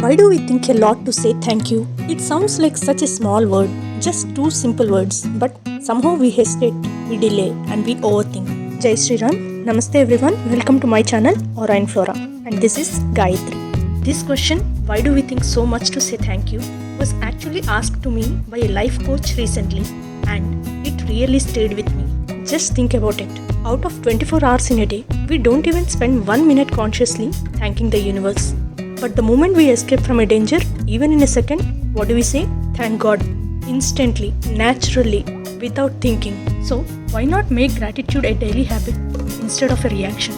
Why do we think a lot to say thank you? It sounds like such a small word, just two simple words, but somehow we hesitate, we delay, and we overthink. Jai Shri Ram. Namaste everyone. Welcome to my channel Aura and Flora, and this is Gayatri. This question, why do we think so much to say thank you, was actually asked to me by a life coach recently, and it really stayed with me. Just think about it. Out of 24 hours in a day, we don't even spend 1 minute consciously thanking the universe. But the moment we escape from a danger, even in a second, what do we say? Thank God. Instantly, naturally, without thinking. So, why not make gratitude a daily habit instead of a reaction?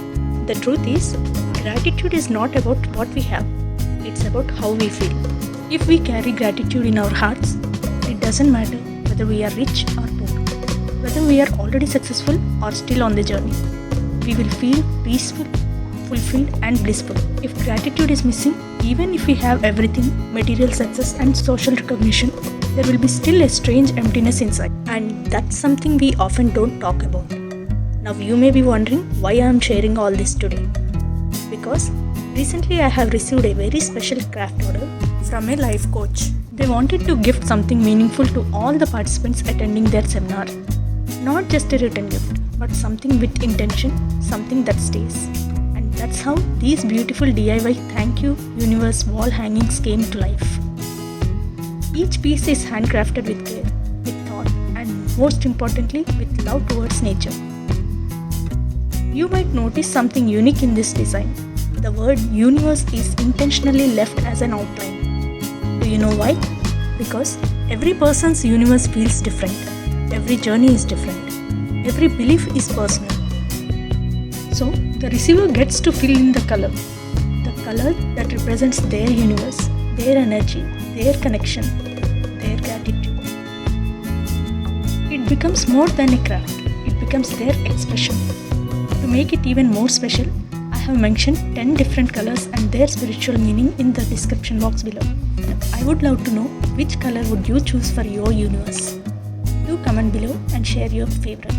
The truth is, gratitude is not about what we have, it's about how we feel. If we carry gratitude in our hearts, it doesn't matter whether we are rich or poor, whether we are already successful or still on the journey. We will feel peaceful, fulfilled and blissful. If gratitude is missing, even if we have everything, material success and social recognition, there will be still a strange emptiness inside. And that's something we often don't talk about. Now you may be wondering why I am sharing all this today. Because recently I have received a very special craft order from a life coach. They wanted to gift something meaningful to all the participants attending their seminar. Not just a written gift, but something with intention, something that stays. That's how these beautiful DIY Thank You Universe wall hangings came to life. Each piece is handcrafted with care, with thought, and most importantly, with love towards nature. You might notice something unique in this design. The word universe is intentionally left as an outline. Do you know why? Because every person's universe feels different. Every journey is different. Every belief is personal. So, the receiver gets to fill in the color that represents their universe, their energy, their connection, their gratitude. It becomes more than a craft, it becomes their expression. To make it even more special, I have mentioned 10 different colors and their spiritual meaning in the description box below. I would love to know which color would you choose for your universe. Do comment below and share your favorite.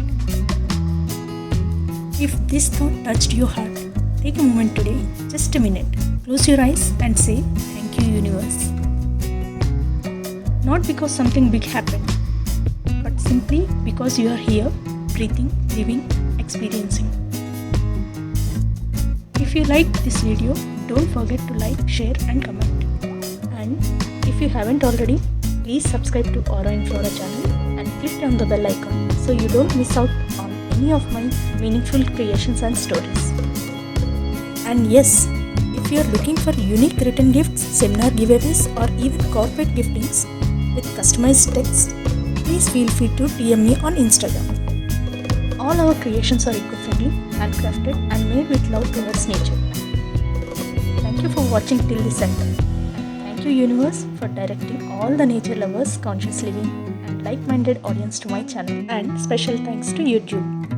If this thought touched your heart, take a moment today, just a minute. Close your eyes and say, thank you universe. Not because something big happened, but simply because you are here, breathing, living, experiencing. If you liked this video, don't forget to like, share and comment. And if you haven't already, please subscribe to Aura and Flora channel and click on the bell icon so you don't miss out on any of my meaningful creations and stories. And yes, if you are looking for unique written gifts, seminar giveaways or even corporate giftings with customized text, please feel free to DM me on Instagram. All our creations are eco-friendly, handcrafted and made with love towards nature. Thank you for watching till this end. And thank you universe for directing all the nature lovers, conscious living and like-minded audience to my channel, and special thanks to YouTube.